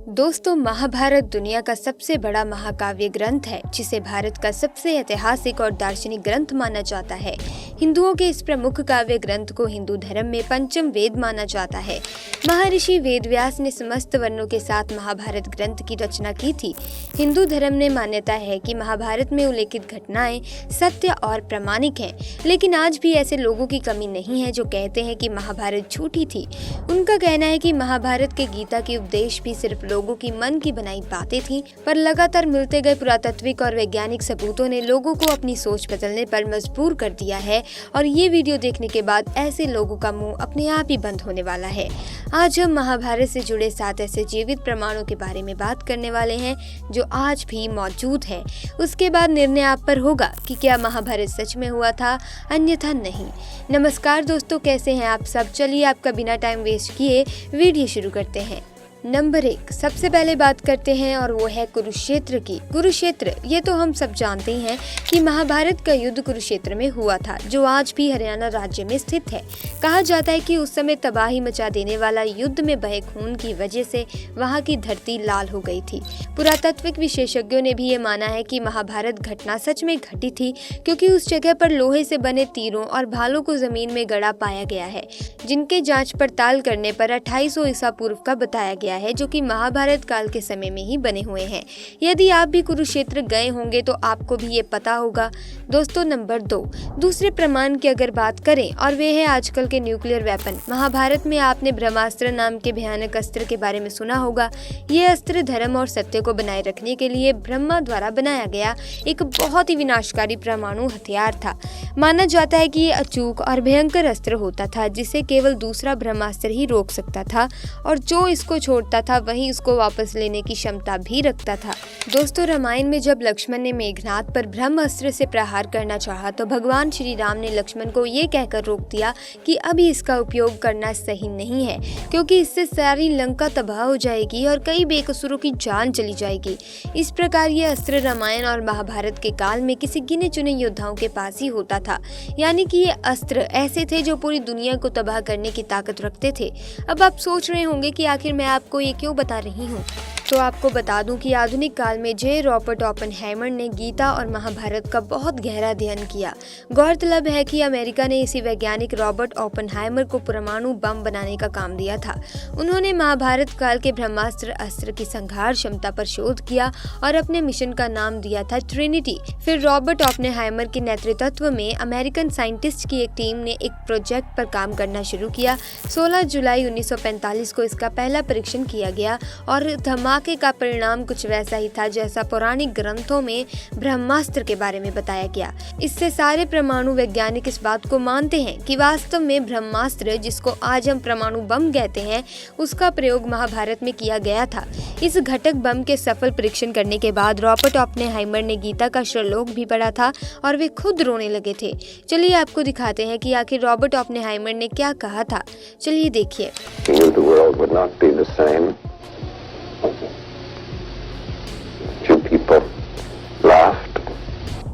दोस्तों, महाभारत दुनिया का सबसे बड़ा महाकाव्य ग्रंथ है, जिसे भारत का सबसे ऐतिहासिक और दार्शनिक ग्रंथ माना जाता है। हिंदुओं के इस प्रमुख काव्य ग्रंथ को हिंदू धर्म में पंचम वेद माना जाता है। महर्षि वेदव्यास ने समस्त वर्णों के साथ महाभारत ग्रंथ की रचना की थी। हिंदू धर्म ने मान्यता है कि महाभारत में उल्लेखित घटनाएं सत्य और प्रामाणिक हैं, लेकिन आज भी ऐसे लोगों की कमी नहीं है जो कहते हैं कि महाभारत झूठी थी। उनका कहना है कि महाभारत के गीता के उपदेश भी सिर्फ लोगों की मन की बनाई बातें थीं, पर लगातार मिलते गए पुरातात्विक और वैज्ञानिक सबूतों ने लोगों को अपनी सोच बदलने पर मजबूर कर दिया है और ये वीडियो देखने के बाद ऐसे लोगों का मुंह अपने आप ही बंद होने वाला है। आज हम महाभारत से जुड़े 7 ऐसे जीवित प्रमाणों के बारे में बात करने वाले हैं जो आज भी मौजूद है। उसके बाद निर्णय आप पर होगा कि क्या महाभारत सच में हुआ था, अन्यथा नहीं। नमस्कार दोस्तों, कैसे हैं आप सब? चलिए आपका बिना टाइम वेस्ट किए वीडियो शुरू करते हैं। नंबर 1, सबसे पहले बात करते हैं और वो है कुरुक्षेत्र की। कुरुक्षेत्र, ये तो हम सब जानते ही हैं कि महाभारत का युद्ध कुरुक्षेत्र में हुआ था, जो आज भी हरियाणा राज्य में स्थित है। कहा जाता है कि उस समय तबाही मचा देने वाला युद्ध में बहे खून की वजह से वहाँ की धरती लाल हो गई थी। पुरातात्विक विशेषज्ञों ने भी ये माना है कि महाभारत घटना सच में घटी थी, क्योंकि उस जगह पर लोहे से बने तीरों और भालों को जमीन में गड़ा पाया गया है, जिनके जांच पड़ताल करने पर 2800 ईसा पूर्व का बताया गया है, जो कि महाभारत काल के समय में ही बने हुए हैं। यदि आप भी कुरुक्षेत्र गए होंगे तो आपको भी ये पता होगा। दोस्तों, नंबर 2, दूसरे प्रमाण की अगर बात करें और वे है आजकल के न्यूक्लियर वेपन। महाभारत में आपने ब्रह्मास्त्र नाम के भयानक अस्त्र के बारे में सुना होगा। ये अस्त्र धर्म और सत्य को बनाए रखने के लिए ब्रह्मा द्वारा बनाया गया एक बहुत ही विनाशकारी परमाणु हथियार था। माना जाता है कि ये अचूक और भयंकर अस्त्र होता था, जिसे केवल दूसरा ब्रह्मास्त्र ही रोक सकता था, और जो इसको छोड़ता था वहीं उसको वापस लेने की क्षमता भी रखता था। दोस्तों, रामायण में जब लक्ष्मण ने मेघनाद पर ब्रह्मास्त्र से प्रहार करना चाहा तो भगवान श्री राम ने लक्ष्मण को ये कहकर रोक दिया कि अभी इसका उपयोग करना सही नहीं है, क्योंकि इससे सारी लंका तबाह हो जाएगी और कई बेकसूरों की जान चली जाएगी। इस प्रकार ये अस्त्र रामायण और महाभारत के काल में किसी गिने चुने योद्धाओं के पास ही होता था, यानी कि ये अस्त्र ऐसे थे जो पूरी दुनिया को तबाह करने की ताकत रखते थे। अब आप सोच रहे होंगे कि आखिर मैं आपको ये क्यों बता रही हूँ। तो आपको बता दूं कि आधुनिक काल में जे रॉबर्ट ओपेनहाइमर ने गीता और महाभारत का बहुत गहरा अध्ययन किया। गौरतलब है कि अमेरिका ने इसी वैज्ञानिक रॉबर्ट ओपेनहाइमर को परमाणु बम बनाने का काम दिया था। उन्होंने महाभारत काल के ब्रह्मास्त्र अस्त्र की संहार क्षमता पर शोध किया और अपने मिशन का नाम दिया था ट्रिनिटी। फिर रॉबर्ट ओपेनहाइमर के नेतृत्व में अमेरिकन साइंटिस्ट की एक टीम ने एक प्रोजेक्ट पर काम करना शुरू किया। 16 जुलाई 1945 को इसका पहला परीक्षण किया गया और धमाके का परिणाम कुछ वैसा ही था जैसा पौराणिक ग्रंथों में ब्रह्मास्त्र के बारे में बताया गया। इससे सारे परमाणु वैज्ञानिक इस बात को मानते हैं कि वास्तव में ब्रह्मास्त्र, जिसको आज हम परमाणु बम कहते हैं, उसका प्रयोग महाभारत में किया गया था। इस घटक बम के सफल परीक्षण करने के बाद रॉबर्ट ओपेनहाइमर ने गीता का श्लोक भी पढ़ा था और वे खुद रोने लगे थे। चलिए आपको दिखाते हैं कि आखिर रॉबर्ट ओपेनहाइमर ने क्या कहा था। चलिए देखिए।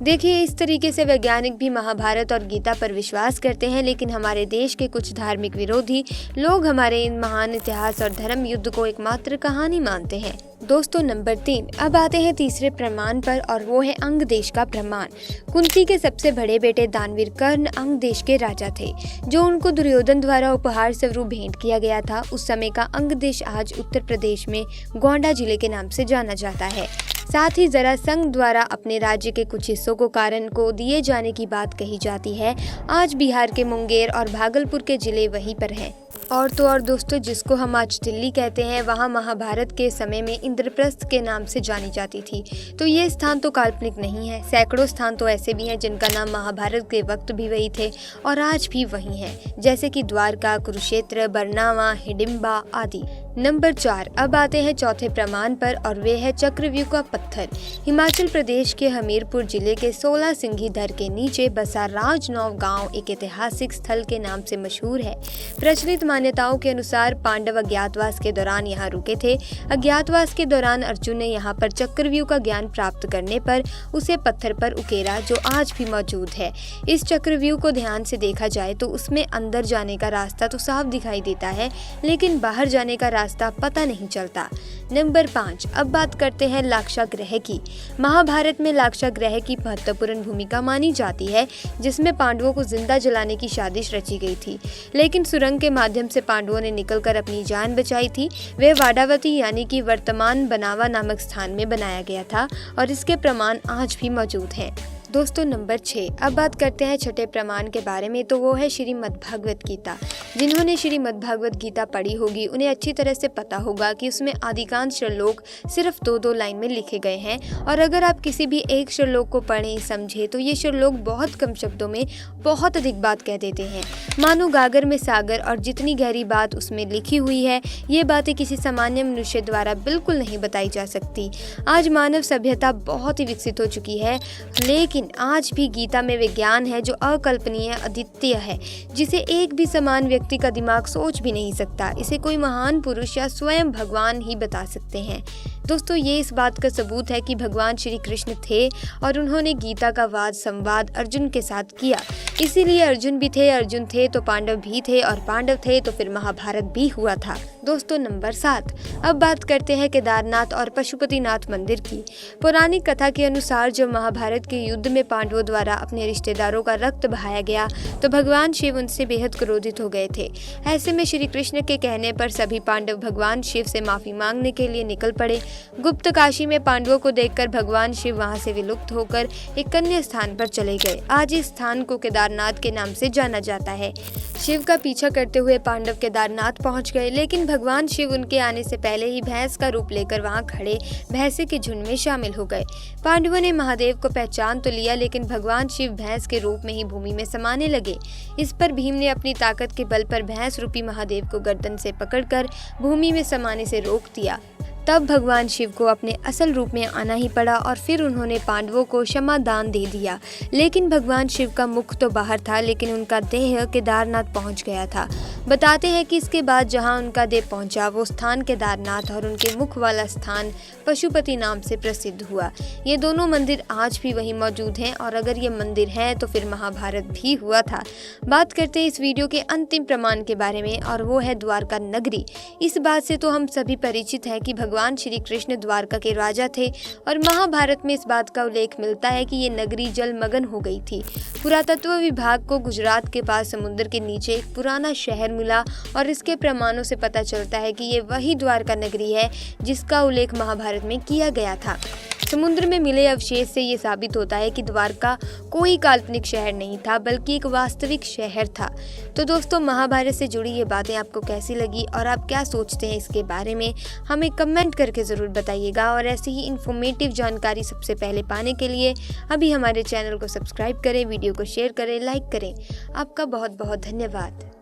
देखिए, इस तरीके से वैज्ञानिक भी महाभारत और गीता पर विश्वास करते हैं, लेकिन हमारे देश के कुछ धार्मिक विरोधी लोग हमारे इन महान इतिहास और धर्म युद्ध को एकमात्र कहानी मानते हैं। दोस्तों, नंबर 3, अब आते हैं तीसरे प्रमाण पर और वो है अंग देश का प्रमाण। कुंती के सबसे बड़े बेटे दानवीर कर्ण अंग देश के राजा थे, जो उनको दुर्योधन द्वारा उपहार स्वरूप भेंट किया गया था। उस समय का अंग देश आज उत्तर प्रदेश में गोंडा जिले के नाम से जाना जाता है। साथ ही जरासंध द्वारा अपने राज्य के कुछ हिस्सों को कारण को दिए जाने की बात कही जाती है। आज बिहार के मुंगेर और भागलपुर के जिले वहीं पर हैं। और तो और दोस्तों, जिसको हम आज दिल्ली कहते हैं, वहाँ महाभारत के समय में इंद्रप्रस्थ के नाम से जानी जाती थी। तो ये स्थान तो काल्पनिक नहीं है। सैकड़ों स्थान तो ऐसे भी हैं जिनका नाम महाभारत के वक्त भी वही थे और आज भी वही हैं, जैसे कि द्वारका, कुरुक्षेत्र, बरनावा, हिडिंबा आदि। नंबर 4, अब आते हैं चौथे प्रमाण पर और वे है चक्रव्यूह का पत्थर। हिमाचल प्रदेश के हमीरपुर जिले के 16 सिंघी धर के नीचे बसा राजनौव गांव एक ऐतिहासिक स्थल के नाम से मशहूर है। प्रचलित मान्यताओं के अनुसार पांडव अज्ञातवास के दौरान यहाँ रुके थे। अज्ञातवास के दौरान अर्जुन ने यहाँ पर चक्रव्यूह का ज्ञान प्राप्त करने पर उसे पत्थर पर उकेरा, जो आज भी मौजूद है। इस चक्रव्यूह को ध्यान से देखा जाए तो उसमें अंदर जाने का रास्ता तो साफ दिखाई देता है, लेकिन बाहर जाने का रास्ता रास्ता पता नहीं चलता। नंबर 5, अब बात करते हैं लाक्षागृह की। महाभारत में लाक्षागृह की महत्वपूर्ण भूमिका मानी जाती है, जिसमें पांडवों को जिंदा जलाने की साजिश रची गई थी, लेकिन सुरंग के माध्यम से पांडवों ने निकलकर अपनी जान बचाई थी। वह वाडावती यानी कि वर्तमान बनावा नामक स्थान में बनाया गया था और इसके प्रमाण आज भी मौजूद हैं। दोस्तों नंबर 6, अब बात करते हैं छठे प्रमाण के बारे में, तो वो है श्रीमद् भागवत गीता। जिन्होंने श्रीमद् भागवत गीता पढ़ी होगी उन्हें अच्छी तरह से पता होगा कि उसमें अधिकांश श्लोक सिर्फ 2-2 लाइन में लिखे गए हैं, और अगर आप किसी भी एक श्लोक को पढ़ें समझें तो ये श्लोक बहुत कम शब्दों में बहुत अधिक बात कह देते हैं, मानो गागर में सागर, और जितनी गहरी बात उसमें लिखी हुई है ये बातें किसी सामान्य मनुष्य द्वारा बिल्कुल नहीं बताई जा सकती। आज मानव सभ्यता बहुत ही विकसित हो चुकी है, लेकिन आज भी गीता में विज्ञान है जो अकल्पनीय, अद्वितीय है, जिसे एक भी समान व्यक्ति का दिमाग सोच भी नहीं सकता। इसे कोई महान पुरुष या स्वयं भगवान ही बता सकते हैं। दोस्तों ये इस बात का सबूत है कि भगवान श्री कृष्ण थे और उन्होंने गीता का वाद संवाद अर्जुन के साथ किया। इसीलिए अर्जुन थे तो पांडव भी थे, और पांडव थे तो फिर महाभारत भी हुआ था। दोस्तों नंबर 7, अब बात करते हैं केदारनाथ और पशुपतिनाथ मंदिर की। पौराणिक कथा के अनुसार जब महाभारत के युद्ध में पांडवों द्वारा अपने रिश्तेदारों का रक्त बहाया गया तो भगवान शिव उनसे बेहद क्रोधित हो गए थे। ऐसे में श्री कृष्ण के कहने पर सभी पांडव भगवान शिव से माफी मांगने के लिए निकल पड़े। गुप्त काशी में पांडवों को देखकर भगवान शिव वहां से विलुप्त होकर एक अन्य स्थान पर चले गए। आज इस स्थान को केदारनाथ के नाम से जाना जाता है। शिव का पीछा करते हुए पांडव केदारनाथ पहुंच गए, लेकिन भगवान शिव उनके आने से पहले ही भैंस का रूप लेकर वहां खड़े भैंसे के झुंड में शामिल हो गए। पांडवों ने महादेव को पहचान तो लिया, लेकिन भगवान शिव भैंस के रूप में ही भूमि में समाने लगे। इस पर भीम ने अपनी ताकत के बल पर भैंस रूपी महादेव को गर्दन से पकड़कर भूमि में समाने से रोक दिया। तब भगवान शिव को अपने असल रूप में आना ही पड़ा और फिर उन्होंने पांडवों को क्षमा दान दे दिया। लेकिन भगवान शिव का मुख तो बाहर था, लेकिन उनका देह केदारनाथ पहुंच गया था। बताते हैं कि इसके बाद जहां उनका देह पहुंचा वो स्थान केदारनाथ और उनके मुख वाला स्थान पशुपति नाम से प्रसिद्ध हुआ। ये दोनों मंदिर आज भी वहीं मौजूद हैं, और अगर ये मंदिर हैं तो फिर महाभारत भी हुआ था। बात करते हैं इस वीडियो के अंतिम प्रमाण के बारे में, और वो है द्वारका नगरी। इस बात से तो हम सभी परिचित हैं कि भगवान श्री कृष्ण द्वारका के राजा थे, और महाभारत में इस बात का उल्लेख मिलता है कि ये नगरी जलमग्न हो गई थी। पुरातत्व विभाग को गुजरात के पास समुद्र के नीचे एक पुराना शहर मिला, और इसके प्रमाणों से पता चलता है कि ये वही द्वारका नगरी है जिसका उल्लेख महाभारत में किया गया था। समुद्र में मिले अवशेष से ये साबित होता है कि द्वारका कोई काल्पनिक शहर नहीं था, बल्कि एक वास्तविक शहर था। तो दोस्तों महाभारत से जुड़ी ये बातें आपको कैसी लगी और आप क्या सोचते हैं इसके बारे में, हमें कमेंट करके ज़रूर बताइएगा। और ऐसी ही इन्फॉर्मेटिव जानकारी सबसे पहले पाने के लिए अभी हमारे चैनल को सब्सक्राइब करें, वीडियो को शेयर करें, लाइक करें। आपका बहुत बहुत धन्यवाद।